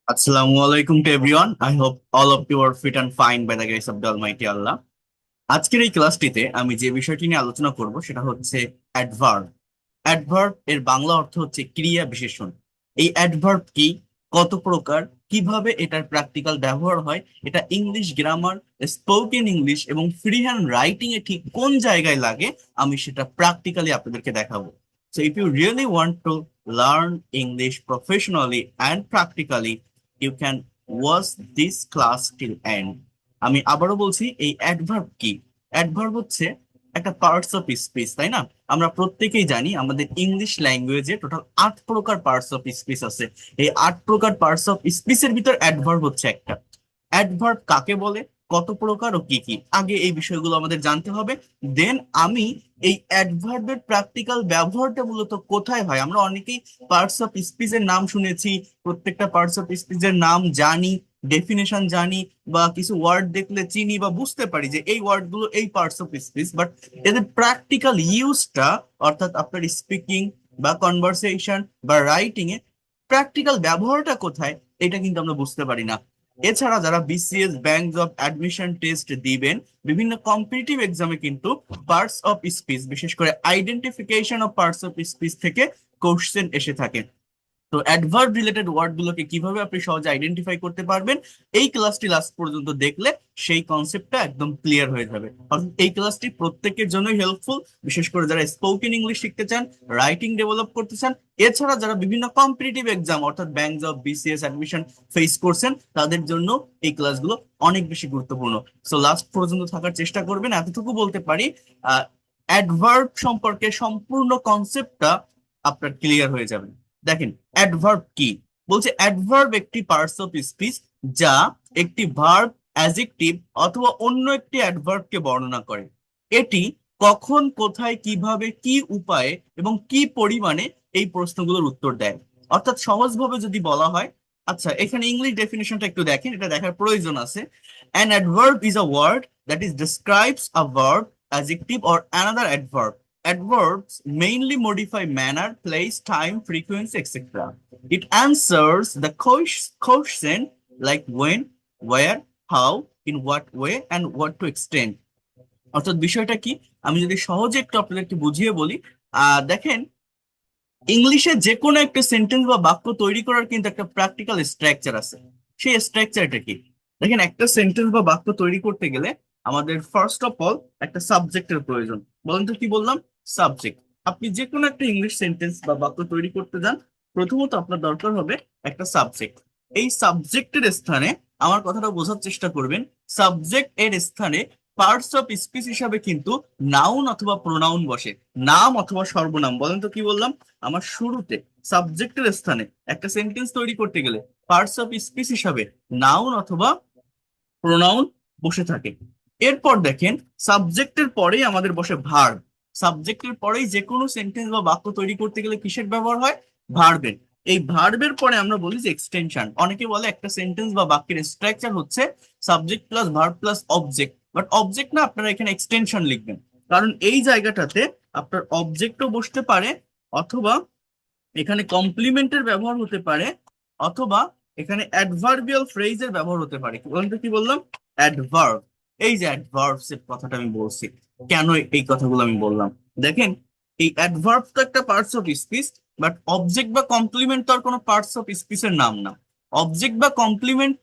Assalamu alaikum to everyone. I hope all of you are fit and fine by the grace of the Almighty Allah. আজকের এই ক্লাসটিতে আমি যে বিষয়টি নিয়ে আলোচনা করব সেটা হচ্ছে অ্যাডভার্ব। অ্যাডভার্ব এর বাংলা অর্থ হচ্ছে ক্রিয়া বিশেষণ। এই অ্যাডভার্ব কি, কত প্রকার, কিভাবে এটার প্র্যাকটিক্যাল ব্যবহার হয়, এটা ইংলিশ গ্রামার, স্পোকেন ইংলিশ এবং ফ্রি হ্যান্ড রাইটিং এ ঠিক কোন জায়গায় লাগে, আমি সেটা প্র্যাকটিক্যালি আপনাদেরকে দেখাবো। So if you really want to learn English professionally and practically, you can watch this class till end. আমি আবারও বলছি, এই অ্যাডভার্ব কি? অ্যাডভার্ব হচ্ছে একটা পার্টস অফ স্পিচ, তাই না? আমরা প্রত্যেকেই জানি আমাদের ইংলিশ ল্যাঙ্গুয়েজে টোটাল 8 প্রকার পার্টস অফ স্পিচ আছে। এই 8 প্রকার পার্টস অফ স্পিচের ভিতর অ্যাডভার্ব হচ্ছে একটা। অ্যাডভার্ব কাকে বলে, কত প্রকার ও কি কি, আগে এই বিষয়গুলো আমাদের জানতে হবে। দেন আমি এই অ্যাডভার্বের প্র্যাকটিক্যাল ব্যবহারটা মূলত কোথায় হয়। আমরা অনেকেই পার্টস অফ স্পিচের নাম শুনেছি, প্রত্যেকটা পার্টস অফ স্পিচের নাম জানি, ডেফিনেশন জানি, বা কিছু ওয়ার্ড দেখলে চিনি বা বুঝতে পারি যে এই ওয়ার্ড গুলো এই পার্টস অফ স্পিচ, বাট এদের প্র্যাকটিক্যাল ইউজটা, অর্থাৎ আপনার স্পিকিং বা কনভারসেশন বা রাইটিং এ প্র্যাকটিক্যাল ব্যবহারটা কোথায়, এটা কিন্তু আমরা বুঝতে পারি না। এছাড়া যারা BCS, bank job, admission test দিবেন, বিভিন্ন কম্পিটিটিভ এক্সামে কিন্তু পার্টস অফ স্পিচ, বিশেষ করে identification of parts of speech থেকে কোশ্চেন এসে থাকে। তো অ্যাডভার্ব রিলেটেড ওয়ার্ড গুলোকে কিভাবে আপনি সহজে আইডেন্টিফাই করতে পারবেন, এই ক্লাসটি লাস্ট পর্যন্ত দেখলে সেই কনসেপ্টটা একদম ক্লিয়ার হয়ে যাবে। অর্থাৎ এই ক্লাসটি প্রত্যেকের জন্যই হেল্পফুল, বিশেষ করে যারা স্পোকেন ইংলিশ শিখতে চান, রাইটিং ডেভেলপ করতে চান, এছাড়া যারা বিভিন্ন কম্পিটিটিভ এক্সাম অর্থাৎ bank job, BCS, admission face করছেন, তাদের জন্য এই ক্লাসগুলো অনেক বেশি গুরুত্বপূর্ণ। সো লাস্ট পর্যন্ত থাকার চেষ্টা করবেন। এতটুকু বলতে পারি, অ্যাডভার্ব সম্পর্কে সম্পূর্ণ কনসেপ্টটা আপনার ক্লিয়ার হয়ে যাবে। দেখেন, অ্যাডভার্ব কি বলছে। অ্যাডভার্ব একটি পার্টস অফ স্পিচ যা একটি ভার্ব, অ্যাডজেক্টিভ অথবা অন্য একটি অ্যাডভার্বকে বর্ণনা করে। এটি কখন, কোথায়, কিভাবে, কি উপায়ে এবং কি পরিমাণে এই প্রশ্নগুলোর উত্তর দেয়। অর্থাৎ সহজভাবে যদি বলা হয়, আচ্ছা এখানে ইংলিশ ডেফিনেশনটা একটু দেখেন, এটা দেখার প্রয়োজন আছে। An adverb is a word that is describes a verb, adjective or another adverb. Adverbs mainly modify manner, place, time, frequency, etc. It answers the question like when, where, how, in what way, and what to extent. অর্থাৎ বিষয়টা কি, আমি যদি সহজে একটু আপনাদেরকে বুঝিয়ে বলি, দেখেন, ইংলিশে যে কোনো একটা সেন্টেন্স বা বাক্য তৈরি করার কিন্তু একটা প্র্যাকটিক্যাল স্ট্রাকচার আছে। সেই স্ট্রাকচারটা কি? দেখেন, একটা সেন্টেন্স বা বাক্য তৈরি করতে গেলে আমাদের ফার্স্ট অফ অল একটা সাবজেক্টের প্রয়োজন। বলেন তো কি বললাম? সাবজেক্ট। আপনি যে কোনো একটা ইংলিশ সেন্টেন্স বা বাক্য তৈরি করতে যান, প্রথমত আপনার দরকার হবে একটা সাবজেক্ট। এই সাবজেক্টের স্থানে, আমার কথাটা বোঝার চেষ্টা করবেন, সাবজেক্ট এর স্থানে পার্টস অফ স্পিচ হিসাবে কিন্তু নাউন অথবা প্রোনাউন বসে। নাম অথবা সর্বনাম। বলেন তো কি বললাম? আমার শুরুতে সাবজেক্টের স্থানে একটা সেন্টেন্স তৈরি করতে গেলে পার্টস অফ স্পিচ হিসাবে নাউন অথবা প্রোনাউন বসে থাকে। এরপর দেখেন, সাবজেক্টের পরেই আমাদের বসে ভার্ব। সাবজেক্টের পরেই যে কোনো সেন্টেন্স বা বাক্য তৈরি করতে গেলে কিসের ব্যবহার হয়? ভার্বের। এই ভার্বের পরে আমরা বলি যে এক্সটেনশন। অনেকে বলে একটা সেন্টেন্স বা বাক্যের স্ট্রাকচার হচ্ছে subject plus verb plus object, but object না, আপনারা এখানে এক্সটেনশন লিখবেন। কারণ এই জায়গাটাতে আপনার অবজেক্টও বসতে পারে, অথবা এখানে কমপ্লিমেন্টের ব্যবহার হতে পারে, অথবা এখানে অ্যাডভার্বিয়াল ফ্রেজের ব্যবহার হতে পারে। বলতে কি বললাম? অ্যাডভার্ব। এই যে অ্যাডভার্বস এর কথাটা আমি বলছি, কেন এই কথাগুলো আমি বললাম? দেখেন, এই অ্যাডভার্ব তো একটা parts of speech, but object বা কমপ্লিমেন্ট তো আর কোনো পার্টস অফ স্পিচের নাম না। অবজেক্ট বা কমপ্লিমেন্ট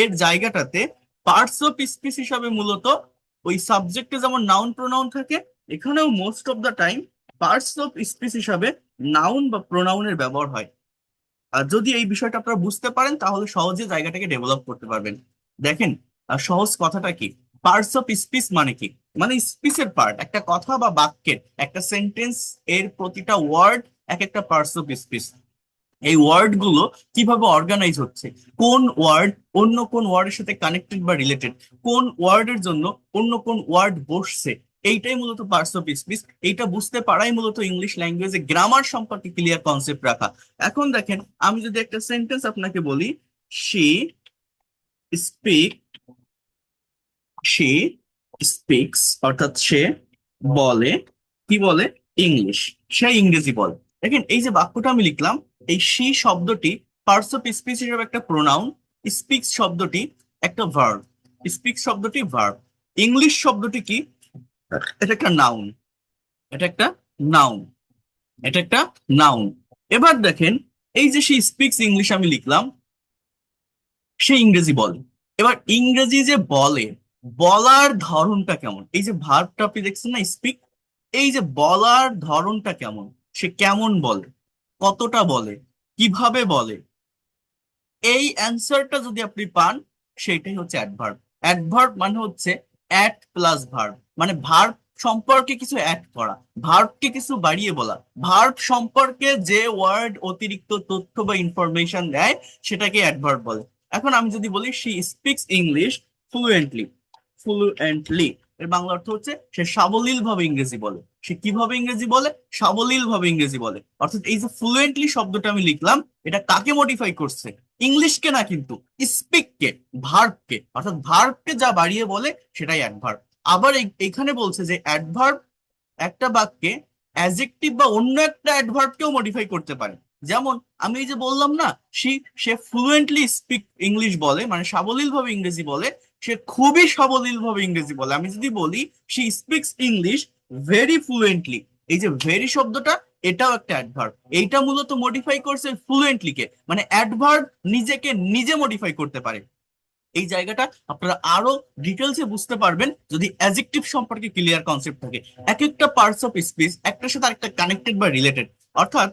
এর জায়গাটাতে পার্টস অফ স্পিচ হিসাবে মূলত ওই সাবজেক্টে যেমন নাউন প্রোনাউন থাকে, এখানেও most of the time parts of speech হিসাবে নাউন বা প্রোনাউনের ব্যবহার হয়। আর যদি এই বিষয়টা আপনারা বুঝতে পারেন, তাহলে সহজে জায়গাটাকে ডেভেলপ করতে পারবেন। দেখেন, সহজ কথাটা কি? পার্টস অফ স্পিচ মানে কি? মানে স্পিচের পার্ট, একটা কথা বা বাক্যের একটা সেন্টেন্স এর প্রতিটা ওয়ার্ড এক একটা পার্টস অফ স্পিচ। এই ওয়ার্ড গুলো কিভাবে অর্গানাইজ হচ্ছে, কোন ওয়ার্ড অন্য কোন ওয়ার্ডের সাথে কানেক্টেড বা রিলেটেড, কোন ওয়ার্ডের জন্য অন্য কোন ওয়ার্ড বসছে, এইটাই মূলত পার্টস অফ স্পিচ। এইটা বুঝতে পারাই মূলত ইংলিশ ল্যাঙ্গুয়েজে গ্রামার সম্পর্কে ক্লিয়ার কনসেপ্ট রাখা। এখন দেখেন, আমি যদি একটা সেন্টেন্স আপনাকে বলি, শি স্পিক, শি স্পিক্স, অর্থাৎ সে বলে, কি বলে? ইংলিশ। সে ইংরেজি বলে। দেখেন, এই যে বাক্যটা আমি লিখলাম, এই শি শব্দটি পার্টস অফ স্পিচ হিসেবে একটা প্রোনাউন, স্পিক্স শব্দটি একটা ভার্ব, স্পিক্স শব্দটি ভার্ব, ইংলিশ শব্দটি কি, এটা একটা নাউন, এটা একটা নাউন, এটা একটা নাউন। এবার দেখেন, এই যে সে স্পিক্স ইংলিশ আমি লিখলাম, সে ইংরেজি বলে। এবার ইংরেজি যে বলে, বলার ধরনটা কেমন, এই যে ভার্বটা আপনি দেখছেন না স্পিক, এই যে বলার ধরনটা কেমন, সে কেমন বলে, কতটা বলে, কিভাবে বলে, এই অ্যান্সারটা যদি আপনি পান, সেটাই হচ্ছে অ্যাডভার্ব। অ্যাডভার্ব মানে হচ্ছে অ্যাড প্লাস ভার্ব, মানে ভার্ব সম্পর্কে কিছু অ্যাড করা, ভার্বকে কিছু বাড়িয়ে বলা, ভার্ব সম্পর্কে যে ওয়ার্ড অতিরিক্ত তথ্য বা ইনফরমেশন দেয় সেটাকে অ্যাডভার্ব বলে। এখন আমি যদি বলি she speaks English fluently, fluently এর বাংলা অর্থ হচ্ছে সে সাবলীল ভাবে ইংরেজি বলে। সে কিভাবে ইংরেজি বলে? সাবলীল ভাবে ইংরেজি বলে। অর্থাৎ এই যে ফ্লুয়েন্টলি শব্দটা আমি লিখলাম, এটা কাকে মডিফাই করছে? ইংলিশকে না, কিন্তু স্পিককে, ভার্বকে। অর্থাৎ ভার্বকে যা বাড়িয়ে বলে সেটাই অ্যাডভার্ব। আবার এইখানে বলছে যে অ্যাডভার্ব একটা বাক্যে অ্যাজেক্টিভ বা অন্য একটা অ্যাডভার্বকেও মডিফাই করতে পারে। যেমন আমি এই যে বললাম না, সে ফ্লুয়েন্টলি স্পিক ইংলিশ বলে, মানে সাবলীল ভাবে ইংরেজি বলে, সে খুবই সাবলীল ভাবে ইংরেজি বলে। আমি যদি বলি she speaks English very fluently, এই যে ভেরি শব্দটা, এটাও একটা অ্যাডভার্ব। এইটা মূলত মডিফাই করছে ফ্লুয়েন্টলি কে, মানে অ্যাডভার্ব নিজেকে নিজে মডিফাই করতে পারে। এই জায়গাটা আপনারা আরো ডিটেলসে বুঝতে পারবেন যদি অ্যাজেক্টিভ সম্পর্কে ক্লিয়ার কনসেপ্ট থাকে। এক একটা পার্টস অফ স্পিচ একটার সাথে আরেকটা কানেক্টেড বা রিলেটেড। অর্থাৎ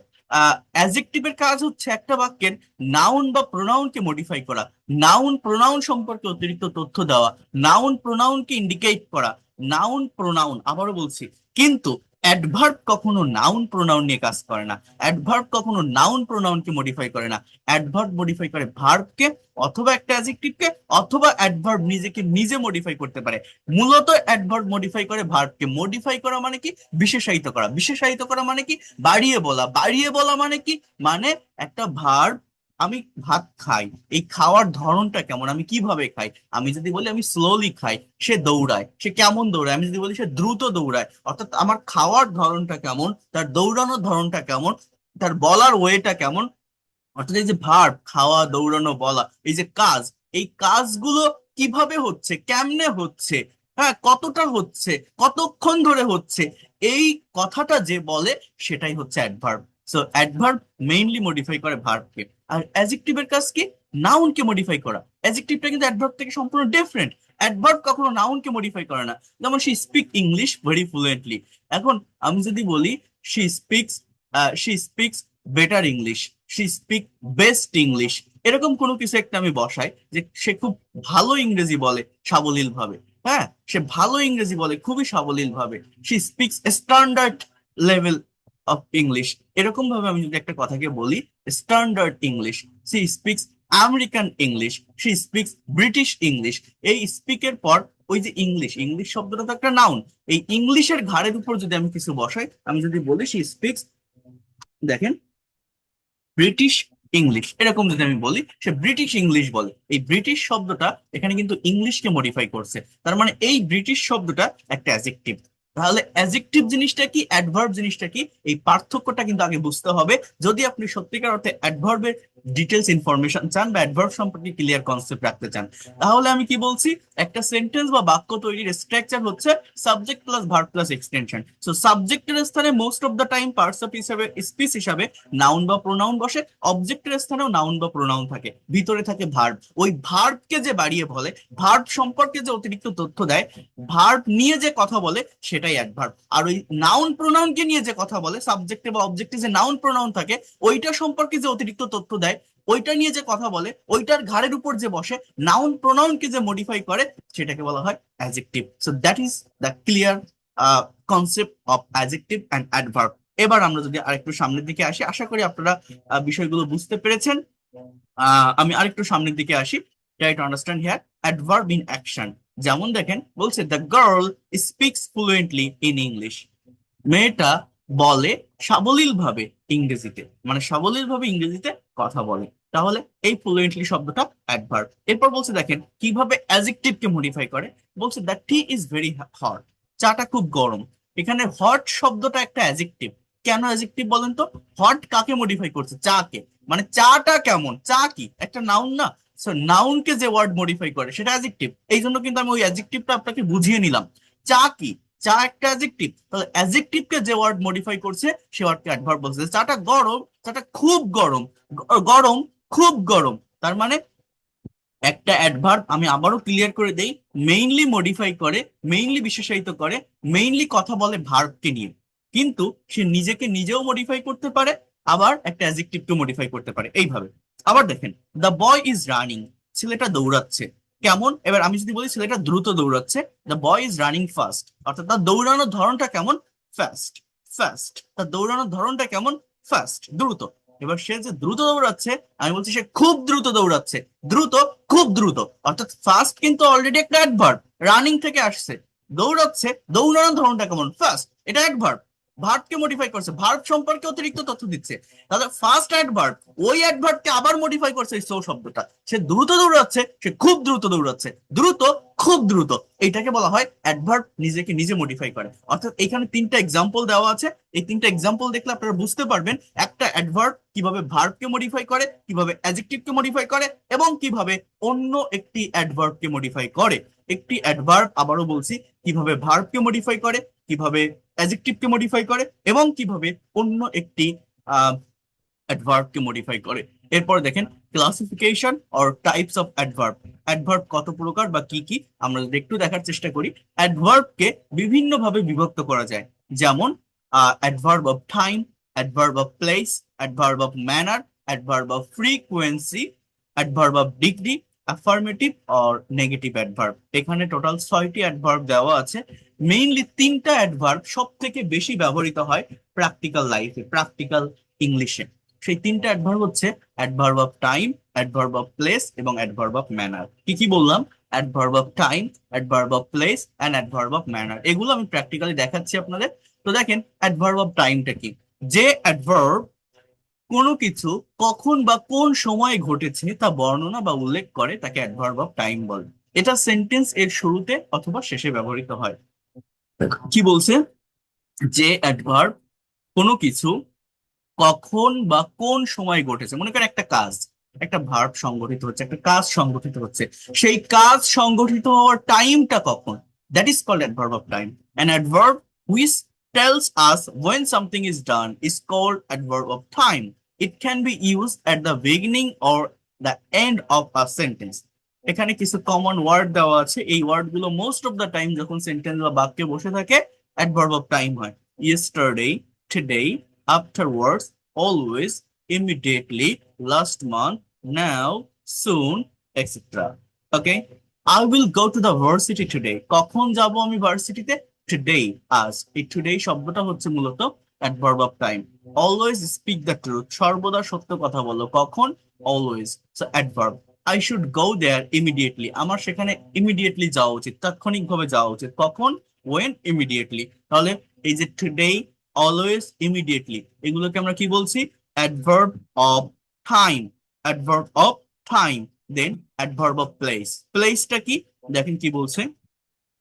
অ্যাজেক্টিভের কাজ হচ্ছে একটা বাক্যের নাউন বা প্রোনাউনকে মডিফাই করা, নাউন প্রোনাউন সম্পর্কে অতিরিক্ত তথ্য দেওয়া, নাউন প্রোনাউনকে ইন্ডিকেট করা, নাউন প্রোনাউন, আবারও বলছি। কিন্তু অ্যাডভার্ব কখনো নাউন প্রোনাউন নিয়ে কাজ করে না, অ্যাডভার্ব কখনো নাউন প্রোনাউনকে মডিফাই করে না। অ্যাডভার্ব মডিফাই করে ভার্বকে, অথবা একটা অ্যাডজেক্টিভকে, অথবা অ্যাডভার্ব নিজেকে নিজে মডিফাই করতে পারে। মূলত অ্যাডভার্ব মডিফাই করে ভার্বকে। মডিফাই করা মানে কি? বিশেষায়িত করা। বিশেষায়িত করা মানে কি? বাড়িয়ে বলা। বাড়িয়ে বলা মানে কি? মানে একটা ভার্ব, আমি ভাত খাই, এই খাওয়ার ধরনটা কেমন, আমি কিভাবে খাই। আমি যদি বলি আমি স্লোলি খাই, সে দৌড়ায়, সে কেমন দৌড়ায়। আমি যদি বলি সে দ্রুত দৌড়ায়, অর্থাৎ আমার খাওয়ার ধরনটা কেমন, তার দৌড়ানোর ধরনটা কেমন, তার বলার ওয়েটা কেমন। অর্থাৎ এই যে ভার্ব, খাওয়া, দৌড়ানো, বলা, এই যে কাজ, এই কাজগুলো কিভাবে হচ্ছে, কেমনে হচ্ছে, হ্যাঁ কতটা হচ্ছে, কতক্ষণ ধরে হচ্ছে, এই কথাটা যে বলে সেটাই হচ্ছে adverb. So adverb mainly modify করে ভার্বকে। আর অ্যাডজেক্টিভের কাজ কি? নাউনকে মডিফাই করা। অ্যাডজেক্টিভটা কিন্তু অ্যাডভার্ব থেকে সম্পূর্ণ ডিফারেন্ট। অ্যাডভার্ব কখনো নাউনকে মডিফাই করে না। যেমন she speak English very fluently, এখন আমি যদি বলি she speaks, she speaks better English, she speak best English, এরকম কোনো কিছু একটা আমি বসাই যে সে খুব ভালো ইংরেজি বলে সাবলীল ভাবে, হ্যাঁ সে ভালো ইংরেজি বলে খুবই সাবলীল ভাবে, she speaks standard level of English, এরকম ভাবে আমি যদি একটা কথাকে বলি standard English, she speaks American English, she speaks British English. এই স্পিকের পর ওই যে ইংলিশ, ইংলিশ শব্দটা তো একটা নাউন, এই ইংলিশের ঘাড়ের উপর যদি আমি কিছু বসাই, আমি যদি বলি শি স্পিক্স, দেখেন ব্রিটিশ ইংলিশ, এরকম যদি আমি বলি সে ব্রিটিশ ইংলিশ বলে, এই ব্রিটিশ শব্দটা এখানে কিন্তু ইংলিশকে মডিফাই করছে। তার মানে এই ব্রিটিশ শব্দটা একটা অ্যাজেক্টিভ। তাহলে অ্যাজেক্টিভ জিনিসটা কি, অ্যাডভার্ব জিনিসটা কি, এই পার্থক্যটা কিন্তু আগে বুঝতে হবে যদি আপনি সত্যিকার অর্থে অ্যাডভার্বের ডিটেলস ইনফরমেশন চান বা অ্যাডভার্ব সম্পর্কে ক্লিয়ার কনসেপ্ট রাখতে চান। তাহলে আমি কি বলছি, একটা সেন্টেন্স বা বাক্য তৈরির স্ট্রাকচার হচ্ছে subject plus verb plus extension. So সাবজেক্টের স্থানে most of the time parts of হিসাবে স্পিচ হিসাবে নাউন বা প্রোনাউন বসে, অবজেক্টের স্থানেও নাউন বা প্রোনাউন থাকে, ভিতরে থাকে ভার্ব। ওই ভার্বকে যে বাড়িয়ে বলে, ভার্ব সম্পর্কে যে অতিরিক্ত তথ্য দেয়, ভার্ব নিয়ে যে কথা বলে সেটাই অ্যাডভার্ব। আর ওই নাউন প্রোনাউনকে নিয়ে যে কথা বলে, সাবজেক্টে বা অবজেক্টে যে নাউন প্রোনাউন থাকে, ওইটা সম্পর্কে যে অতিরিক্ত তথ্য দেয়, ওইটা নিয়ে যে কথা বলে, ওইটার ঘাড়ের উপর যে বসে, নাউন প্রোনাউনকে যে মডিফাই করে, সেটাকে বলা হয় adjective. So that is the clear concept of adjective and adverb. এবার আমরা যদি আরেকটু সামনের দিকে আসি, আশা করি আপনারা বিষয়গুলো বুঝতে পেরেছেন। আমি আরেকটু সামনের দিকে আসি, try to understand here adverb in action. যেমন দেখেন বলছে the girl speaks fluently in English, মেয়েটা বলে সাবলীল ভাবে ইংরেজিতে, মানে সাবলীল ভাবে ইংরেজিতে কথা বলে। তাহলে এই ফ্লুয়েন্টলি শব্দটা অ্যাডভার্ব। এরপর বলছে দেখেন কিভাবে অ্যাডজেক্টিভ কে মডিফাই করে। বলছে the T is very hot, চাটা খুব গরম। এখানে হট শব্দটা একটা অ্যাডজেক্টিভ। কেন অ্যাডজেক্টিভ বলেন তো? হট কাকে মডিফাই করছে? চাকে। মানে চাটা কেমন, চা কি একটা নাউন না? সো নাউনকে যে ওয়ার্ড মডিফাই করে সেটা অ্যাডজেক্টিভ। এই জন্য কিন্তু আমি ওই অ্যাডজেক্টিভটা আপনাকে বুঝিয়ে নিলাম। চা কি? চা একটা অ্যাডজেক্টিভ, তাহলে অ্যাডজেক্টিভকে যে ওয়ার্ড মডিফাই করছে সে ওয়ার্ডকে অ্যাডভার্ব বলছে। চাটা গরম, চাটা খুব গরম, গরম খুব গরম, তার মানে একটা অ্যাডভার্ব, আমি আবারও ক্লিয়ার করে দেই, মেইনলি মডিফাই করে, মেইনলি বিশেষায়িত করে, মেইনলি কথা বলে ভার্বকে নিয়ে, কিন্তু সে নিজেকে নিজেও মডিফাই করতে পারে, আবার একটা অ্যাডজেক্টিভকে মডিফাই করতে পারে এইভাবে। আবার দেখেন, দ্য বয় ইজ রানিং, ছেলেটা দৌড়াচ্ছে। কেমন? এবার আমি যদি বলি ছেলেটা দ্রুত দৌড়াচ্ছে, the boy is running fast, অর্থাৎ তার দৌড়ানোর ধরনটা কেমন? ফাস্ট। ফাস্ট, তার দৌড়ানোর ধরনটা কেমন? ফাস্ট, দ্রুত। এবার সে যে দ্রুত দৌড়াচ্ছে, আমি বলছি সে খুব দ্রুত দৌড়াচ্ছে। দ্রুত, খুব দ্রুত, অর্থাৎ ফাস্ট কিন্তু অলরেডি একটা অ্যাডভার্ব, রানিং থেকে আসছে। দৌড়াচ্ছে, দৌড়ানোর ধরনটা কেমন? ফাস্ট, এটা অ্যাডভার্ব, ভার্বকে মডিফাই করছে, ভার্ব সম্পর্কে অতিরিক্ত তথ্য দিচ্ছে। তাহলে ফার্স্ট অ্যাডভার্ব ওই অ্যাডভার্বকে আবার মডিফাই করছে এই সো শব্দটা। সে দ্রুত দৌড়াচ্ছে, সে খুব দ্রুত দৌড়াচ্ছে, দ্রুত, খুব দ্রুত, এইটাকে বলা হয় অ্যাডভার্ব নিজেকে নিজে মডিফাই করে। অর্থাৎ এখানে তিনটা এক্সাম্পল দেওয়া আছে, এই তিনটা এক্সাম্পল দেখলে আপনারা বুঝতে পারবেন একটা অ্যাডভার্ব কিভাবে ভার্বকে মডিফাই করে, কিভাবে অ্যাডজেক্টিভকে মডিফাই করে, এবং কিভাবে অন্য একটি অ্যাডভার্বকে মডিফাই করে। একটি অ্যাডভার্ব, আবারও বলছি, কিভাবে ভার্বকে মডিফাই করে, কিভাবে অ্যাডজেক্টিভকে মডিফাই করে, এবং কিভাবে অন্য একটি অ্যাডভার্বকে মডিফাই করে। এরপর দেখেন classification or types of adverb. Adverb কত প্রকার বা কি কি আমরা যদি একটু দেখার চেষ্টা করি। অ্যাডভার্বকে বিভিন্ন ভাবে বিভক্ত করা যায়, যেমন adverb of time, adverb of place, adverb of manner, adverb of frequency, adverb of degree, affirmative or negative adverb. এখানে টোটাল 6টি অ্যাডভার্ব দেওয়া আছে। মেইনলি 3টা অ্যাডভার্ব সব থেকে বেশি ব্যবহৃত হয় প্র্যাকটিক্যাল লাইফে, প্র্যাকটিক্যাল ইংলিশে। সেই 3টা অ্যাডভার্ব হচ্ছে adverb of time, adverb of place এবং অ্যাডভার্ব অফ ম্যানার। কি কি বললাম? Adverb of time, adverb of place and adverb of manner, এগুলো আমি প্র্যাকটিক্যালি দেখাচ্ছি আপনাদের। তো দেখেন অ্যাডভার্ব অফ টাইমটা কি? যে অ্যাডভার্ব কোনো কিছু কখন বা কোন সময়ে ঘটেছে তা বর্ণনা বা উল্লেখ করে তাকে অ্যাডভার্ব অফ টাইম বলে। এটা সেন্টেন্স এর শুরুতে অথবা শেষে ব্যবহৃত হয়। কি বলছে? যে অ্যাডভার্ব কোনো কিছু কখন বা কোন সময় ঘটেছে, মনে করেন একটা কাজ, একটা ভার্ব সংগঠিত হচ্ছে, একটা কাজ সংগঠিত হচ্ছে, সেই কাজ সংগঠিত হওয়ার টাইমটা কখন, that is called adverb of time. An adverb which tells us when something is done is called adverb of time. It can be used at the beginning or the end of a sentence. এখানে কিছু common word দেওয়া আছে, এই word গুলো most of the time যখন sentence বা বাক্যে বসে থাকে অ্যাডভার্ব অফ টাইম হয়। Yesterday, today, afterwards, always, immediately, last month, now, soon, etc. Okay? I will go to the varsity today. কখন যাব আমি ভার্সিটিতে? Today, আজ। এই today শব্দটা হচ্ছে মূলত adverb of time. Always speak the truth. সর্বদা সত্য কথা বলো। কখন? Always. So adverb. I should go there immediately. আমার সেখানে immediately যাওয়া উচিত, তাৎক্ষণিকভাবে যাওয়া উচিত। কখন? When? Immediately. তাহলে এই যে today, অলওয়েজ, ইমিডিয়েটলি, এগুলোকে আমরা কি বলছি? Adverb of time. Adverb of time. Then adverb of place. প্লেসটা কি? দেখেন কি বলছে,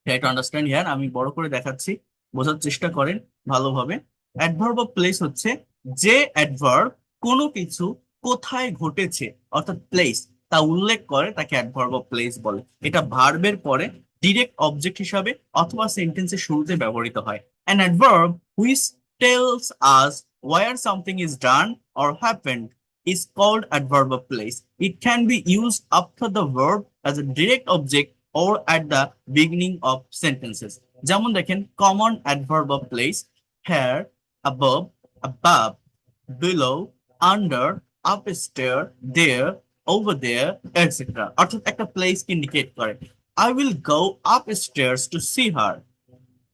ট্রাই টু আন্ডারস্ট্যান্ড হিয়ার, আমি বড় করে দেখাচ্ছি, বোঝার চেষ্টা করেন ভালোভাবে। অ্যাডভার্ব অফ প্লেস হচ্ছে যে অ্যাডভার্ব কোনো কিছু কোথায় ঘটেছে, অর্থাৎ প্লেস, তা উল্লেখ করে তাকে অ্যাডভার্ব অফ প্লেস বলে। এটা ভার্বের পরে ডিরেক্ট অবজেক্ট হিসাবে অথবা সেন্টেন্সের শুরুতে ব্যবহৃত হয়। An adverb which tells us where something is done or happened is called adverb of place. It can be used after the verb as a direct object or at the beginning of sentences. যেমন দেখেন common adverb of place: here, above, above, below, under, upstairs, there, over there, etc. অর্থাৎ একটা place indicate করে। I will go upstairs to see her.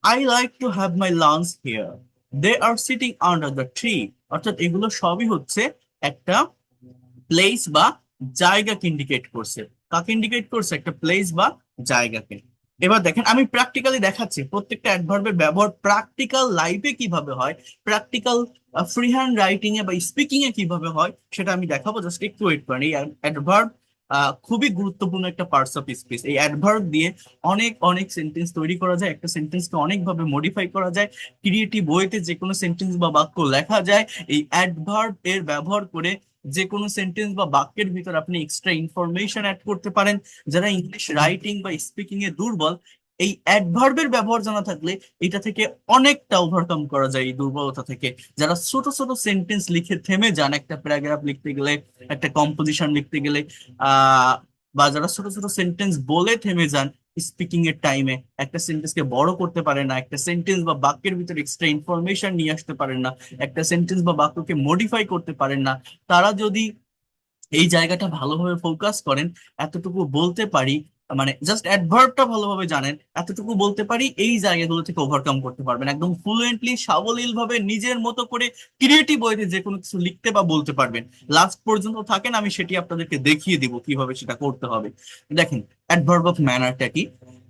I like to have my lunch here. They are sitting under the tree. অর্থাৎ এগুলো সবই হচ্ছে একটা place বা জায়গাকে ইন্ডিকেট করছে। কাকে ইন্ডিকেট করছে? একটা প্লেস বা জায়গাকে। এবার দেখেন আমি প্র্যাকটিক্যালি দেখাচ্ছি প্রত্যেকটা অ্যাডভার্বের ব্যবহার প্র্যাকটিক্যাল লাইফে কিভাবে হয়, প্র্যাকটিক্যাল ফ্রি হ্যান্ড রাইটিং এ বা স্পিকিং এ কিভাবে হয় সেটা আমি দেখাবো। জাস্ট একটু ওয়েট করেন। এই অ্যাডভার্ব খুবই গুরুত্বপূর্ণ একটা পার্টস অফ স্পিচ। এই অ্যাডভার্ব দিয়ে অনেক অনেক সেন্টেন্স তৈরি করা যায়, একটা সেন্টেন্সকে অনেকভাবে মডিফাই করা যায়, ক্রিয়েটিভ ওয়েতে যে কোনো সেন্টেন্স বা বাক্য লেখা যায় এই অ্যাডভার্ব এর ব্যবহার করে। যে কোনো সেন্টেন্স বা বাক্যের ভিতর আপনি এক্সট্রা ইনফরমেশন অ্যাড করতে পারেন। যারা ইংলিশ রাইটিং বা স্পিকিং এ দুর্বল, এই অ্যাডভার্বের ব্যবহার জানা থাকলে এটা থেকে অনেকটা ওভারকাম করা যায়, এই দুর্বলতা থেকে। যারা ছোট ছোট সেন্টেন্স লিখে থেমে যান একটা প্যারাগ্রাফ লিখতে গেলে, একটা কম্পোজিশন লিখতে গেলে, বা যারা ছোট ছোট সেন্টেন্স বলে থেমে যান স্পিকিং এর টাইমে, একটা সেন্টেন্সকে বড় করতে পারে না, একটা সেন্টেন্স বা বাক্যের ভিতরে এক্সট্রা ইনফরমেশন নিয়ে আসতে পারেন না, একটা সেন্টেন্স বা বাক্যকে মডিফাই করতে পারেন না, তারা যদি এই জায়গাটা ভালোভাবে ফোকাস করেন, এতটুকু বলতে পারি, মানে জাস্ট অ্যাডভার্বটা ভালোভাবে জানেন, এতটুকু বলতে পারি এই জায়গাগুলো থেকে ওভারকাম করতে পারবেন একদম ফ্লুয়েন্টলি, সাবলীল ভাবে, নিজের মতো করে ক্রিয়েটিভ ওয়েতে যে কোনো কিছু লিখতে বা বলতে পারবেন। লাস্ট পর্যন্ত থাকেন, আমি সেটি আপনাদেরকে দেখিয়ে দিব কিভাবে সেটা করতে হবে। দেখেন, অ্যাডভার্ব অফ ম্যানারটা কি?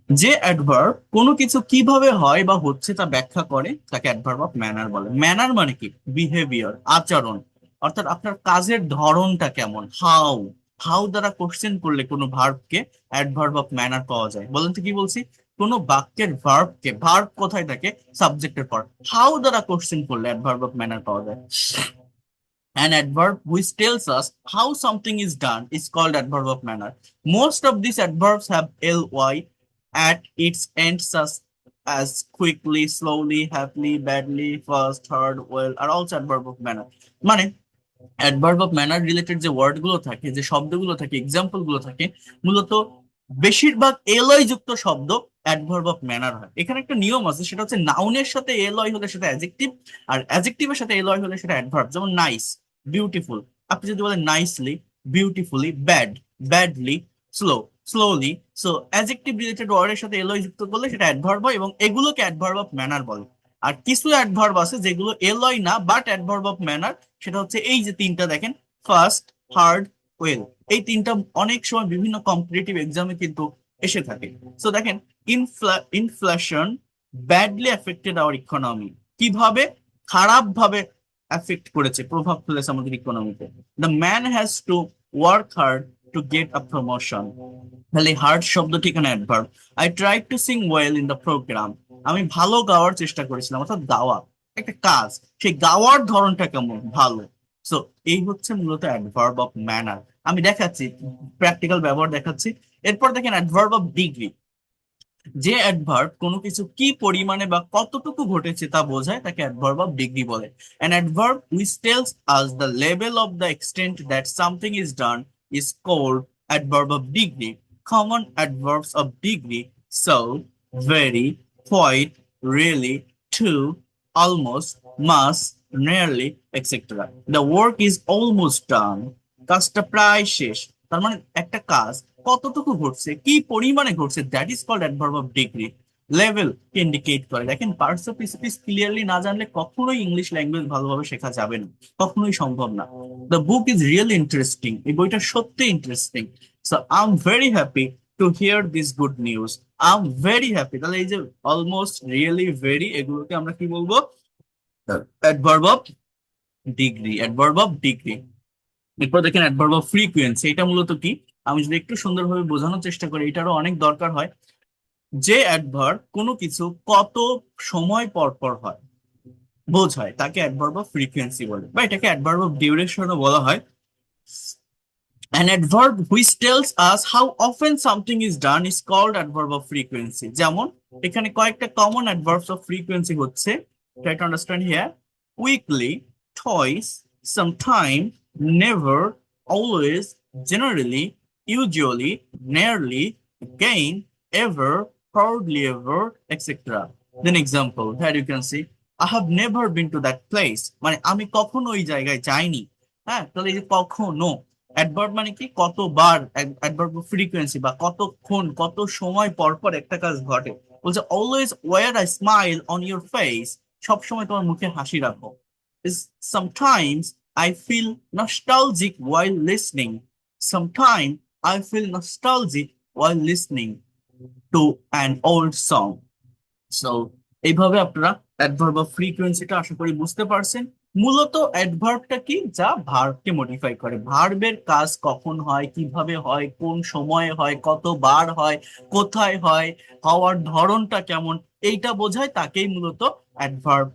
যে অ্যাডভার্ব কোনো কিছু কিভাবে হয় বা হচ্ছে তা ব্যাখ্যা করে তাকে অ্যাডভার্ব অফ ম্যানার বলে। ম্যানার মানে কি? বিহেভিয়ার, আচরণ, অর্থাৎ আপনার কাজের ধরনটা কেমন। হাউ, হাউ দ্বারা কোশ্চেন করলে কোনো ভার্বকে অ্যাডভার্ব অফ ম্যানার পাওয়া যায়। বলেন তো কি বলছি? কোনো বাক্যের ভার্বকে, ভার্ব কোথায় থাকে? সাবজেক্টের পর। হাউ দ্বারা কোশ্চেন করলে অ্যাডভার্ব অফ ম্যানার পাওয়া যায়। An adverb which tells us how something is done is called adverb of manner. Most of these adverbs have ly at its ends, such as quickly, slowly, happily, badly, fast, hard, well are also adverb of manner. মানে adverb of manner related যে word গুলো থাকে, যে শব্দগুলো থাকে, example গুলো থাকে, মূলত বেশিরভাগ এলয় যুক্ত শব্দ অ্যাডভার্ব অফ ম্যানার হয়। এখানে একটা নিয়ম আছে, সেটা হচ্ছে নাউনের সাথে এলয় হলে সেটা অ্যাডজেক্টিভ, আর অ্যাডজেক্টিভের সাথে এলয় হলে সেটা অ্যাডভার্ব। যেমন নাইস, বিউটিফুল, আপনি যদি বলেন nicely, beautifully, bad, badly, slow, slowly, so adjective related ওয়ার্ডের সাথে এলয় যুক্ত করলে সেটা অ্যাডভার্ব হয়, এবং এগুলোকে অ্যাডভার্ব অফ ম্যানার বলে। আর কিছু অ্যাডভার্ব আছে যেগুলো এলয় না বাট অ্যাডভার্ব অফ ম্যানার, সেটা হচ্ছে এই যে তিনটা দেখেন, ফার্স্ট, হার্ড, ওয়েল। এই তিনটা অনেক সময় বিভিন্ন কম্পিটিটিভ এক্সামে কিন্তু এসে থাকে। সো দেখেন, inflation badly affected our economy. কিভাবে? খারাপ ভাবে অ্যাফেক্ট করেছে, প্রভাব ফেলেছে আমাদের ইকোনমিতে। The man has to work hard to get a promotion. তাহলে হার্ড শব্দটি এখানে adverb. I try to sing well in the programme. আমি ভালো গাওয়ার চেষ্টা করেছিলাম, অর্থাৎ গাওয়া একটা কাজ, সেই গাওয়ার ধরনটা কেমন? ভালো। সো এই হচ্ছে মূলত অ্যাডভার্ব অফ ম্যানার। আমি দেখাচ্ছি, প্র্যাকটিক্যাল ব্যবহার দেখাচ্ছি। এরপর দেখেন অ্যাডভার্ব অফ ডিগ্রি। যে অ্যাডভার্ব কোনো কিছু কি পরিমাণে বা কতটুকু ঘটেছে তা বোঝায় তাকে অ্যাডভার্ব অফ ডিগ্রি বলে। An adverb which tells us the level of the extent that something is done is called adverb of degree. Common adverbs of degree: so, very, quite, really, to, almost, must, nearly, etc. The work is almost done. কাজটা প্রায় শেষ। তার মানে একটা কাজ কতটুকু ঘটছে, কি পরিমাণে ঘটছে, that is called adverb of degree. Level কে ইন্ডিকেট করে। দেখেন, পার্টস অফ স্পিচ ক্লিয়ারলি না জানলে কখনোই ইংলিশ ল্যাঙ্গুয়েজ ভালোভাবে শেখা যাবে না, কখনোই সম্ভব না। The book is really interesting. এই বইটা সত্যি interesting. So I am very happy to here this good news. I am very happy, তাহলে এই যে অলমোস্ট, রিয়েলি, ভেরি, এগুলোকে আমরা কি বলবো? Adverb of degree, adverb of degree. এরপর দেখেন অ্যাডভার্ব অফ ফ্রিকুয়েন্সি। এটা মূলত কি? আমি যদি একটু সুন্দরভাবে বোঝানোর চেষ্টা করি, এটারও অনেক দরকার হয়। যে অ্যাডভার্ব কোনো কিছু কত সময় পর পর হয় বোঝায় তাকে অ্যাডভার্ব অফ ফ্রিকোয়েন্সি বলে, বা এটাকে অ্যাডভার্ব অফ ডিউরেশনও বলা হয়। An adverb which tells us how often something is done is called adverb of frequency. যেমন এখানে কয়েকটা কমন adverbs of frequency হচ্ছে, try to understand here: weekly, twice, sometime, never, always, generally, usually, nearly, again, ever, hardly ever, etc. Then example, here you can see I have never been to that place, মানে আমি কখনো ওই জায়গায় যাইনি। হ্যাঁ, তাহলে এই যে কখনো, অ্যাডভার্ব মানে কি? কতবার, অ্যাডভার্ব ফ্রিকোয়েন্সি বা কতক্ষণ, কত সময় পর পর একটা কাজ ঘটে। বলছে always wear a smile on your face, সব সময় তোমার মুখে হাসি রাখো। is sometimes I feel nostalgic while listening. Sometimes I feel nostalgic while listening to an old song. So এইভাবে আপনারা অ্যাডভার্ব অফ ফ্রিকোয়েন্সিটা আশা করি বুঝতে পারছেন। মূলত অ্যাডভার্বটা কি, যা ভার্বকে মডিফাই করে। ভার্বের কাজ কখন হয়, কিভাবে হয়, কোন সময়ে হয়, কতবার হয়, কোথায় হয়, হওয়ার ধরনটা কেমন, এইটা বোঝায়, তাকেই মূলত অ্যাডভার্ব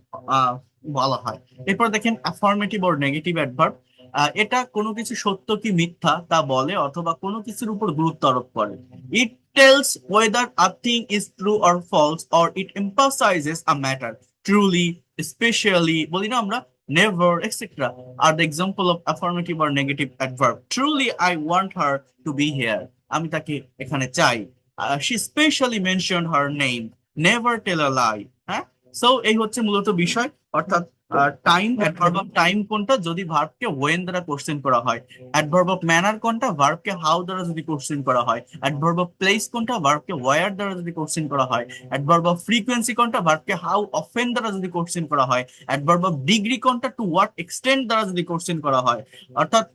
বলা হয়। এরপর দেখেন অ্যাফার্মেটিভ অর নেগেটিভ অ্যাডভার্ব। এটা কোনো কিছু সত্য কি মিথ্যা তা বলে, অথবা কোনো কিছুর উপর গুরুত্ব আরোপ করে। It tells whether a thing is true or false, or it emphasises a matter truly, specially, বলি না আমরা, never, etc. are the example of affirmative or negative adverb. Truly, I want her to be here. আমি তাকে এখানে চাই। She specially mentioned her name. Never tell a lie. হ্যাঁ, so এই হচ্ছে মূলত বিষয়। অর্থাৎ টাইম, অ্যাডভার্ব অফ টাইম কোনটা, যদি ভার্বকে ওয়েন দ্বারা কোশ্চেন করা হয়। অ্যাডভার্ব অফ ম্যানার কোনটা, ভার্বকে হাউ দ্বারা যদি কোশ্চেন করা হয়। অ্যাডভার্ব অফ প্লেস কোনটা, ভার্বকে ওয়ার দ্বারা যদি কোশ্চেন করা হয়। অ্যাডভার্ব অফ ফ্রিকোয়েন্সি কোনটা, ভার্বকে হাউ অফেন দ্বারা যদি কোশ্চেন করা হয়। অ্যাডভার্ব অফ ডিগ্রি কোনটা, টু হোয়াট এক্সটেন্ট দ্বারা যদি কোশ্চেন করা হয়। অর্থাৎ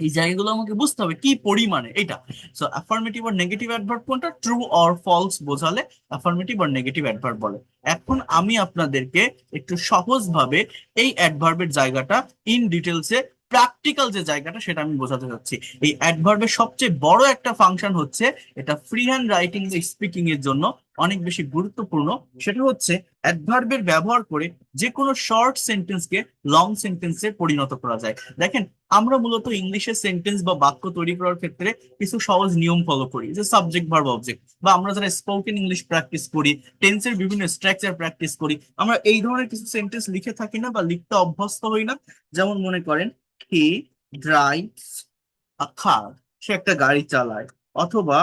এই জায়গাগুলো আমাকে বুঝতে হবে কি পরিমাণে এটা। সো অ্যাফার্মেটিভ আর নেগেটিভ অ্যাডভার্ব কোনটা, ট্রু অর ফলস বোঝালে অ্যাফার্মেটিভ আর নেগেটিভ অ্যাডভার্ব বলে। এখন আমি আপনাদেরকে একটু সহজভাবে এই অ্যাডভার্বের জায়গাটা ইন ডিটেলসে, প্র্যাকটিক্যাল যে জায়গাটা সেটা আমি বোঝাতে চাচ্ছি। এই অ্যাডভার্বের সবচেয়ে বড় একটা ফাংশন হচ্ছে, এটা ফ্রি হ্যান্ড রাইটিং স্পিকিং এর জন্য অনেক বেশি গুরুত্বপূর্ণ। সেটা হচ্ছে অ্যাডভার্বের ব্যবহার করে যে কোনো শর্ট সেন্টেন্সকে লং সেন্টেন্সে পরিণত করা যায়। দেখেন, আমরা মূলত ইংলিশে সেন্টেন্স বা বাক্য তৈরি করার ক্ষেত্রে কিছু সহজ নিয়ম ফলো করি, যে সাবজেক্ট ভার্ব অবজেক্ট, বা আমরা যারা স্পোকেন ইংলিশ প্র্যাকটিস করি, টেন্সের বিভিন্ন স্ট্রাকচার প্র্যাকটিস করি, আমরা এই ধরনের কিছু সেন্টেন্স লিখে থাকি না, বা লিখতে অভ্যস্ত হই না। যেমন মনে করেন, হি ড্রাইভস আ কার, সে একটা গাড়ি চালায়। অথবা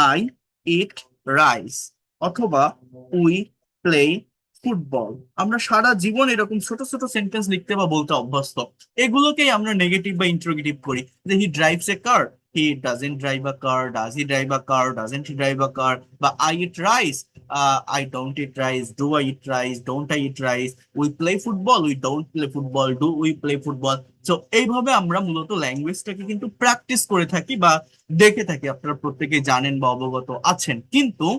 আই ইট রাইস। অথবা উই প্লে ফুটবল। আমরা সারা জীবন এরকম ছোট ছোট সেন্টেন্স লিখতে বা বলতে অভ্যস্ত। এগুলোকেই আমরা নেগেটিভ বা ইন্ট্রোগেটিভ করি, যে he drives a car, he doesn't drive a car, does he drive a car, doesn't he drive a car. বা I eat rice, I don't eat rice, do I eat rice, don't I eat rice. We play football, we don't play football, do we play football. তো এইভাবে আমরা মূলত ল্যাঙ্গুয়েজটাকে কিন্তু practice করে থাকি বা দেখে থাকি, আপনারা প্রত্যেকে জানেন বা অবগত আছেন। কিন্তু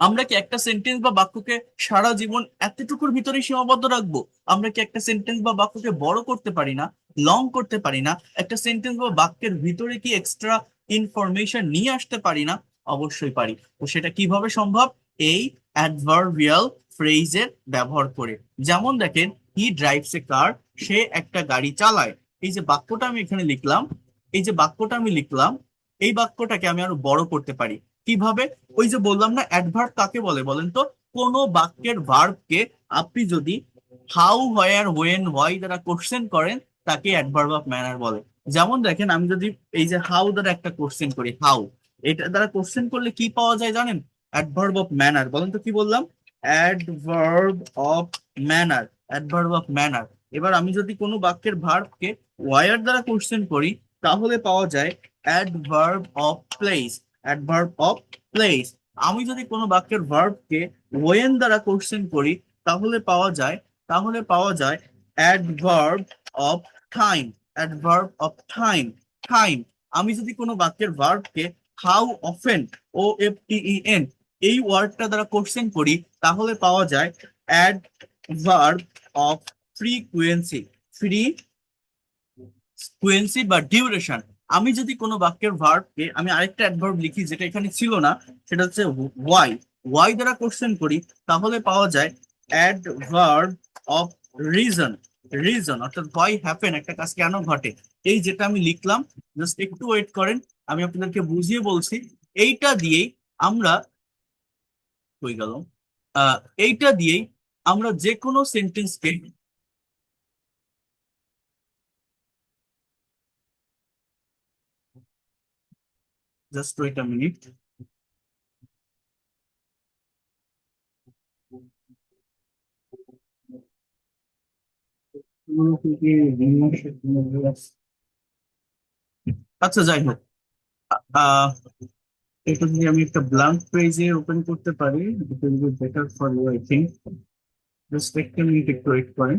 আমরা কি একটা সেন্টেন্স বা বাক্যকে সারা জীবন এতটুকুর ভিতরে সীমাবদ্ধ রাখবো? আমরা কি একটা সেন্টেন্স বা বাক্যকে বড় করতে পারি না, লং করতে পারি না? একটা সেন্টেন্স বা বাক্যের ভিতরে কি এক্সট্রা ইনফরমেশন নিয়ে আসতে পারি না? অবশ্যই পারি। তো সেটা কিভাবে সম্ভব? এই অ্যাডভার্বিয়াল ফ্রেজের ব্যবহার করে। যেমন দেখেন, হি ড্রাইভস এ কার, সে একটা গাড়ি চালায়। এই যে বাক্যটা আমি এখানে লিখলাম, এই যে বাক্যটা আমি লিখলাম, এই বাক্যটাকে আমি আরো বড় করতে পারি। কিভাবে? ওই যে বললাম না, অ্যাডভার্ব কাকে বলে বলেন তো? কোন বাক্যের ভার্বকে আপনি যদি হাউ, হোয়ার, হোয়েন, হোয়াই দ্বারা কোশ্চেন করেন, তাকে অ্যাডভার্ব অফ ম্যানার বলে। যেমন দেখেন, আমি যদি এই যে হাউ দ্বারা একটা কোশ্চেন করি, হাউ, এটা দ্বারা কোশ্চেন করলে কি পাওয়া যায় জানেন? Adverb of manner. বলেন তো কি বললাম? Adverb of manner, adverb of manner. এবার আমি যদি কোনো বাক্যের ভার্বকে ওয়ার দ্বারা কোশ্চেন করি, তাহলে পাওয়া যায় adverb of place, adverb of place. আমি যদি কোনো বাক্যের ভার্বকে ওয়েন দ্বারা কোশ্চেন করি, তাহলে পাওয়া যায়, adverb of time, adverb of time, time. আমি যদি কোনো বাক্যের ভার্বকে how often, O F T E N, এই ওয়ার্ডটা দ্বারা কোশ্চেন করি, তাহলে পাওয়া যায় অ্যাডভার্ব অফ ফ্রিকুয়েন্সি, ফ্রিকুয়েন্সি বা ডিউরেশন। আমি যদি কোনো বাক্যের ভার্বকে, আমি আরেকটা অ্যাডভার্ব লিখি যেটা এখানে ছিল না, সেটা হচ্ছে ওয়াই, ওয়াই দ্বারা কোশ্চেন করি, তাহলে পাওয়া যায় অ্যাডভার্ব অফ রিজন, রিজন। অর্থাৎ হোয়াই হ্যাপেন, একটা কাজ কেন ঘটে। এই যেটা আমি লিখলাম, জাস্ট একটু ওয়েট করেন, আমি আপনাদেরকে বুঝিয়ে বলছি। এইটা দিয়েই আমরা, হয়ে গেল, আহ এইটা দিয়েই আমরা যে কোনো সেন্টেন্সকে, জাস্ট ওয়েট আ মিনিট। আচ্ছা, যাই হোক, আহ এটা যদি আমি একটা ব্ল্যাঙ্ক পেজে ওপেন করতে পারি, it will be better for you I think. Just একটা মিনিট, একটু ওয়েট করেন,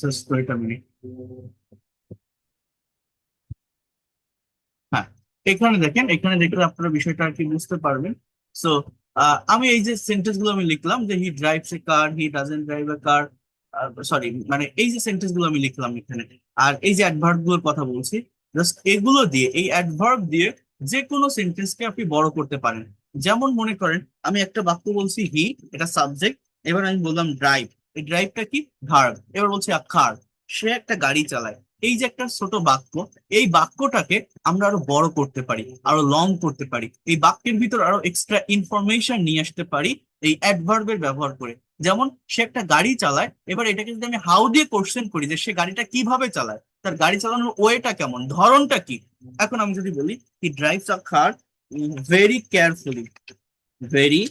জাস্ট ওয়েট আ মিনিট। হ্যাঁ, এখানে দেখেন, এখানে দেখলে আপনারা বিষয়টা আর কি বুঝতে পারবেন। সো আমি এই যে সেন্টেন্স গুলো আমি লিখলাম যে he drives a car, he doesn't drive A car, sorry মানে এই যে সেন্টেন্স গুলো আমি লিখলাম এখানে, আর এই যে অ্যাডভার্ব গুলোর কথা বলছি, জাস্ট এগুলো দিয়ে, এই অ্যাডভার্ব দিয়ে যে কোনো সেন্টেন্সকে আপনি বড় করতে পারেন। যেমন মনে করেন আমি একটা বাক্য বলছি হি, এটা সাবজেক্ট, এবার আমি বললাম ড্রাইভ, এই ড্রাইভটা কি, ভার্ব, এবার বলছি আ কার, সে একটা গাড়ি চালায়। এই যে একটা ছোট বাক্য, এই বাক্যটাকে আমরা আরো বড় করতে পারি, আরো লং করতে পারি, এই বাক্যের ভিতর আরো এক্সট্রা ইনফরমেশন নিয়ে আসতে পারি এই অ্যাডভার্বের ব্যবহার করে। যেমন সে একটা গাড়ি চালায়, এবার এটাকে যদি আমি হাউ দিয়ে কোশ্চেন করি যে সে গাড়িটা কিভাবে চালায়, তার গাড়ি চালানোর ওয়েটা কেমন, ধরনটা কি, এখন আমি যদি বলি হি ড্রাইভস আ কার ভেরি কেয়ারফুলি, ভেরি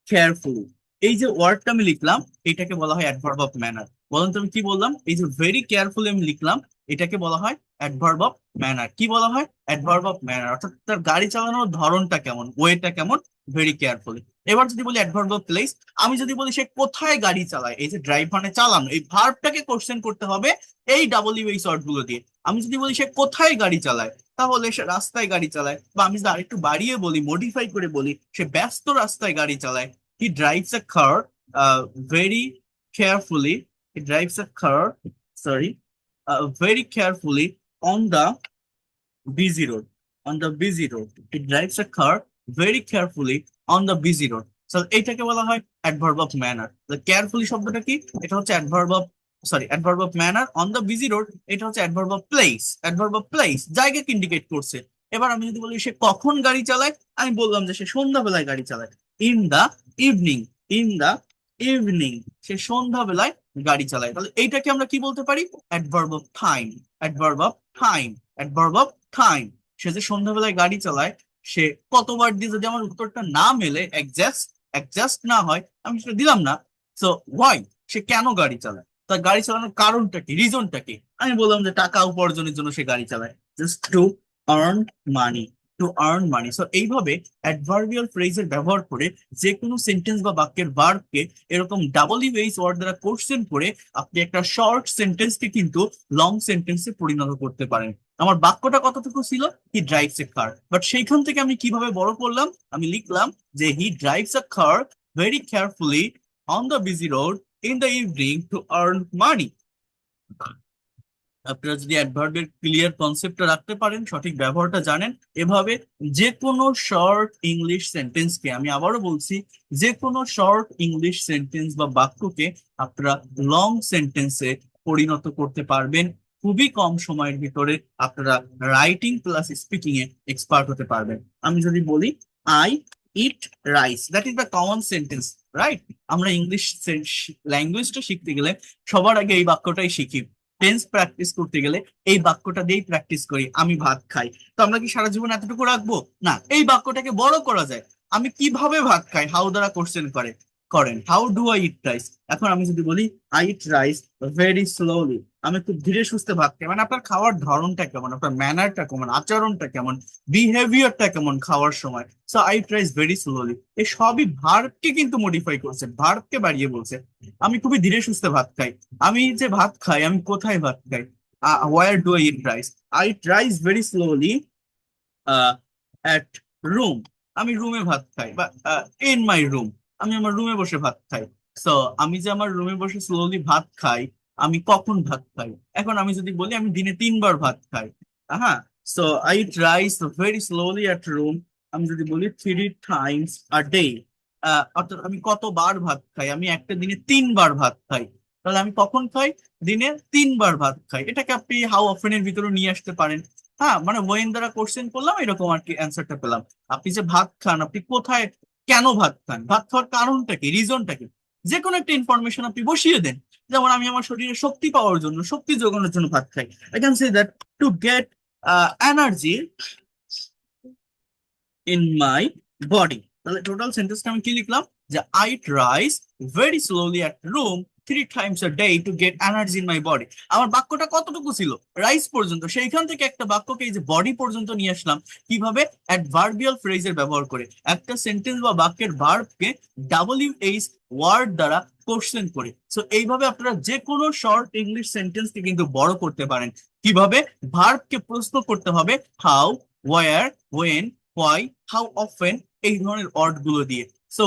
কেয়ারফুলি, এই যে ওয়ার্ডটা আমি লিখলাম এটাকে বলা হয় অ্যাডভার্ব অফ ম্যানার। বলুন তো আমি কি বললাম, এই যে ভেরি কেয়ারফুলি আমি লিখলাম, এটাকে বলা হয় অ্যাডভার্ব অফ ম্যানার। কি বলা হয়, অ্যাডভার্ব অফ ম্যানার, অর্থাৎ তার গাড়ি চালানোর ধরনটা কেমন, ওয়েটা কেমন, ভেরি কেয়ারফুলি। এবার যদি বলি অ্যাডভার্ব অফ প্লেস, আমি যদি বলি সে কোথায় গাড়ি চালায়, এই যে ড্রাইভ মানে চালানো, এই ভার্বটাকে কোশ্চেন করতে হবে এই ডাব্লিউ ওয়ার্ড গুলো দিয়ে। আমি যদি বলি সে কোথায় গাড়ি চালায়, তাহলে সে রাস্তায় গাড়ি চালায়, বা আমি যদি আরেকটু বাড়িয়ে বলি, মডিফাই করে বলি, সে ব্যস্ত রাস্তায় গাড়ি চালায়। হি drives a car very carefully, he drives a car, sorry, very carefully on the busy road, on the busy road. He drives a car very carefully on the busy road. So এইটাকে বলা হয় adverb of manner. Carefully শব্দটা কি, এটা হচ্ছে adverb of, sorry adverb of manner. On the busy road, এটা হচ্ছে adverb of place, adverb of place জায়গাকে ইন্ডিকেট করছে। এবার আমি যদি বলি সে কখন গাড়ি চালায়, আমি বললাম যে সে সন্ধ্যাবেলায় গাড়ি চালায়, in the evening, in the evening, সে সন্ধ্যাবেলায় গাড়ি চালায়। তাহলে এইটাকে আমরা কি বলতে পারি, adverb of time, adverb of time, adverb of time. সে যে সন্ধ্যাবেলায় গাড়ি চালায়, সে কতবার দিয়ে যদি আমার উত্তরটা না মেলে, একজাস্ট একজাস্ট না হয়, আমি সেটা দিলাম না। সো ওয়াই, সে কেন গাড়ি চালায়, তার গাড়ি চালানোর কারণটা কি, রিজনটা কি, আমি বললাম যে টাকা উপার্জনের জন্য সে গাড়ি চালায়, just to earn money, to earn money. So এইভাবে অ্যাডভার্বিয়াল ফ্রেজের ব্যবহার করে যে কোনো সেন্টেন্স বা বাক্যের ভার্বকে এরকম ডাব্লিউএইচ ওয়ার্ড দ্বারা কোশ্চেন করে আপনি একটা শর্ট সেন্টেন্সকে কিন্তু লং সেন্টেন্সে পরিণত করতে পারেন। আমার বাক্যটা কতটুকু ছিল, হি ড্রাইভস এ কার, বাট সেইখান থেকে আমি কিভাবে বড় করলাম, আমি লিখলাম যে he drives a car very carefully on the busy road in the evening to earn money. আপনারা যদি অ্যাডভার্বের ক্লিয়ার কনসেপ্টটা রাখতে পারেন, সঠিক ব্যবহারটা জানেন, এভাবে যে কোনো শর্ট ইংলিশ সেন্টেন্সকে, আমি আবারও বলছি, যে কোনো শর্ট ইংলিশ সেন্টেন্স বা বাক্যকে আপনারা লং সেন্টেন্সে পরিণত করতে পারবেন। খুবই কম সময়ের ভিতরে আপনারা রাইটিং প্লাস স্পিকিং এ এক্সপার্ট হতে পারবেন। আমি যদি বলি I eat rice, that is the common sentence, right? আমরা ইংলিশ ল্যাঙ্গুয়েজটা শিখতে গেলে সবার আগে এই বাক্যটাই শিখি। টেন্স প্র্যাকটিস করতে গেলে এই বাক্যটা দিয়েই প্র্যাকটিস করি, আমি ভাত খাই। তো আমরা কি সারা জীবন এতটুকু রাখবো না, এই বাক্যটাকে বড় করা যায়। আমি কিভাবে ভাত খাই, হাউ দ্বারা কোশ্চেন করেন, how do I eat rice. এখন আমি যদি বলি I eat rice very slowly, আমি খুব ধীরে সুস্থে ভাত খাই, মানে আপনার খাওয়ার ধরনটা কেমন, আপনার ম্যানারটা কেমন, আচরণটা কেমন, বিহেভিয়ারটা কেমন খাওয়ার সময়। So I eat rice very slowly, এই সবই ভার্বকে কিন্তু মডিফাই করছে, ভার্বকে বাড়িয়ে বলছে। আমি খুবই ধীরে সুস্থে ভাত খাই, আমি যে ভাত খাই, আমি কোথায় ভাত খাই, war do I eat rice, I eat rice very slowly at room, আমি রুমে ভাত খাই, বা ইন মাই রুম, আমি আমার রুমে বসে ভাত খাই। সো আমি যে আমার রুমে বসে স্লোলি ভাত খাই, আমি কখন ভাত খাই, এখন আমি যদি বলি আমি দিনে 3 বার ভাত খাই, হ্যাঁ, so I eat rice very slowly at room, আমি যদি বলি 3 টাইমস আ ডে, অর্থাৎ আমি কতবার ভাত খাই, আমি একটা দিনে 3 বার ভাত খাই। তাহলে আমি কখন খাই, দিনে 3 বার ভাত খাই। এটাকে আপনি হাউ অফেন এর ভিতরে নিয়ে আসতে পারেন। হ্যাঁ, মানে ওয়েন দ্বারা কোশ্চেন করলাম, এরকম আর কি অ্যান্সারটা পেলাম। আপনি যে ভাত খান, আপনি কোথায়, কেন ভাত খান, ভাত খাওয়ার কারণটা কি, রিজনটা কি, যে কোনো একটা ইনফরমেশন আপনি বসিয়ে দেন। যেমন আমি আমার শরীরে শক্তি পাওয়ার জন্য, শক্তি যোগানোর জন্য ভাত খাই, I can say that to get energy in my body. তাহলে টোটাল সেন্টেন্সটা আমি কি লিখলাম, যে I rice very slowly at room 3 Times a day to get energy in my body. আমার বাক্যটা কতটুকু ছিল, রাইস পর্যন্ত, সেইখান থেকে একটা বাক্যকে এই যে বডি পর্যন্ত নিয়ে আসলাম, কিভাবে, অ্যাডভার্বিয়াল ফ্রেজের ব্যবহার করে, একটা সেন্টেন্স বা বাক্যের ভার্বকে ডাব্লিউএইচ ওয়ার্ড দ্বারা কোশ্চেন করে। সো এইভাবে আপনারা যে কোনো শর্ট ইংলিশ সেন্টেন্সকে কিন্তু বড় করতে পারেন। কিভাবে, ভার্বকে প্রশ্ন করতে হবে how, where, when, why, how often, এই ধরনের ওয়ার্ড গুলো দিয়ে। সো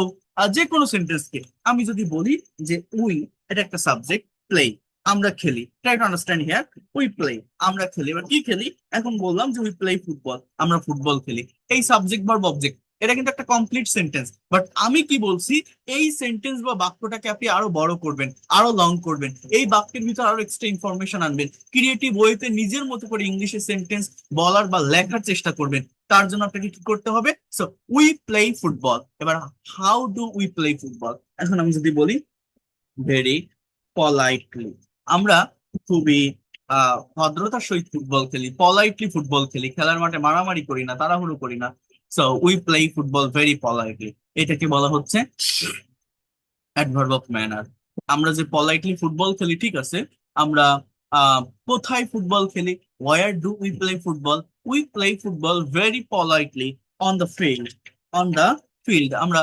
যে কোনো সেন্টেন্সকে আমি যদি বলি যে উই, এটা একটা সাবজেক্ট, প্লে আমরা খেলি, try to understand here, we play আমরা খেলি, এবার কি খেলি, এখন বললাম যে উই প্লে ফুটবল, আমরা ফুটবল খেলি, এই সাবজেক্ট ভার্ব অবজেক্ট, এটা কিন্তু একটা কমপ্লিট সেন্টেন্স। বাট আমি কি বলছি, এই সেন্টেন্স বা বাক্যটাকে আপনি আরো বড় করবেন, আরো লং করবেন, এই বাক্যের ভিতর আরো এক্সট্রা ইনফরমেশন আনবেন, ক্রিয়েটিভ ওয়েতে নিজের মতো করে ইংলিশে সেন্টেন্স বলার বা লেখার চেষ্টা করবেন। তার জন্য আপনাকে কি করতে হবে? So we play football. এবার how do we play football, এখন আমি যদি বলি ভেরি পলাইটলি, আমরা খুবই ভদ্রতার সহিত ফুটবল খেলি, পলাইটলি ফুটবল খেলি, খেলার মাঠে মারামারি করি না, তাড়াহুড়ো করি না। So we play football very politely, এটাকে বলা হচ্ছে অ্যাডভার্ব অফ ম্যানার। আমরা যে পলাইটলি ফুটবল খেলি, ঠিক আছে, আমরা আহ কোথায় ফুটবল খেলি, war do we play football, we play football very politely on the field, on the field, আমরা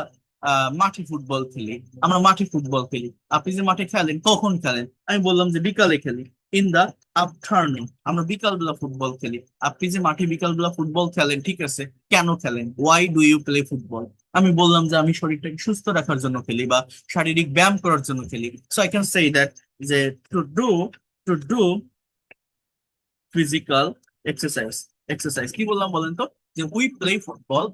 মাঠে ফুটবল খেলি, আমরা মাঠে ফুটবল খেলি। আপনি যে মাঠে খেলেন কখন খেলেন, আমি বললাম যে বিকালে খেলি, ইন দা আফটারনুন, আমরা বিকাল বেলা ফুটবল খেলি। আপনি যে মাঠে বিকাল বেলা ফুটবল খেলেন, ঠিক আছে, কেন খেলেন, why do you play football, আমি বললাম যে আমি শরীরটাকে সুস্থ রাখার জন্য খেলি বা শারীরিক ব্যায়াম করার জন্য খেলি। So I can say that যে to do physical exercise, exercise কি বললাম বলেন তো, যে we play football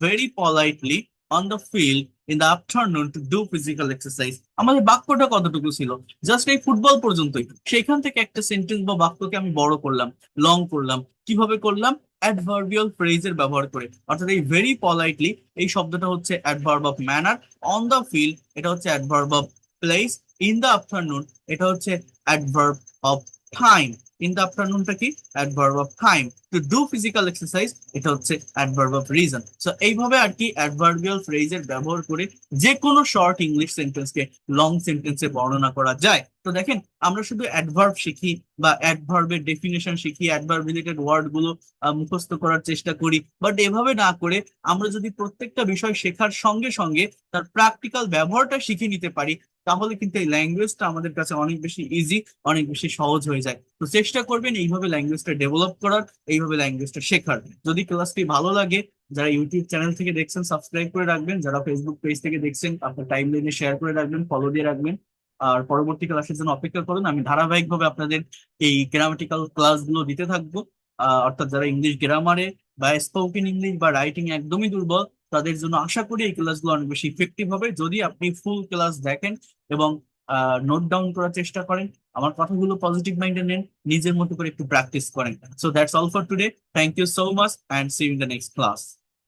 very politely on the field in the afternoon to do physical exercise. আমাদের বাক্যটা কতটুকু ছিল, জাস্ট এই ফুটবল পর্যন্তই, সেখান থেকে একটা সেন্টেন্স বা বাক্যকে আমি বড় করলাম, লং করলাম। কিভাবে করলাম? অ্যাডভার্বিয়াল ফ্রেজের ব্যবহার করে, অর্থাৎ এই ভেরি পলাইটলি, এই শব্দটা হচ্ছে adverb of manner, on the field এটা হচ্ছে adverb of place, in the afternoon এটা হচ্ছে adverb of time, in the আফটারনুনটা কি, adverb of time, to do physical exercise এটা হচ্ছে অ্যাডভার্ব অফ রিজন। সো এইভাবে আর কি অ্যাডভার্বিয়াল ফ্রেজের ব্যবহার করে যে কোনো শর্ট ইংলিশ সেন্টেন্সকে লং সেন্টেন্সে বর্ণনা করা যায়। তো দেখেন, আমরা শুধু অ্যাডভার্ব শিখি বা অ্যাডভার্বের ডেফিনেশন শিখি, অ্যাডভার্ব রিলেটেড ওয়ার্ড গুলো মুখস্থ করার চেষ্টা করি, বাট এভাবে না করে আমরা যদি প্রত্যেকটা বিষয় শেখার সঙ্গে সঙ্গে তার প্র্যাকটিক্যাল ব্যবহারটা শিখে নিতে পারি, তাহলে কিন্তু এই ল্যাঙ্গুয়েজটা আমাদের কাছে অনেক বেশি ইজি, অনেক বেশি সহজ হয়ে যায়। তো চেষ্টা করবেন এইভাবে ল্যাঙ্গুয়েজটা ডেভেলপ করার, এইভাবে ল্যাঙ্গুয়েজটা শেখার। যদি ক্লাসটি ভালো লাগে, যারা ইউটিউব চ্যানেল থেকে দেখছেন সাবস্ক্রাইব করে রাখবেন, যারা ফেসবুক পেজ থেকে দেখছেন আপনার টাইম লাইনে শেয়ার করে রাখবেন, ফলো দিয়ে রাখবেন। আর পরবর্তী ক্লাসের জন্য অপেক্ষা করুন, আমি ধারাবাহিকভাবে আপনাদের এই গ্রামাটিক্যাল ক্লাসগুলো দিতে থাকবো। অর্থাৎ যারা ইংলিশ গ্রামারে বা স্পোকেন ইংলিশ বা রাইটিং একদমই দুর্বল, তাদের জন্য আশা করি এই ক্লাসগুলো অনেক বেশি ইফেক্টিভ হবে যদি আপনি ফুল ক্লাস দেখেন এবং নোট ডাউন করার চেষ্টা করেন, আমার কথাগুলো পজিটিভ মাইন্ডে নেন, নিজের মতো করে একটু প্র্যাকটিস করেন। So that's all for today, thank you so much and see you in the next class.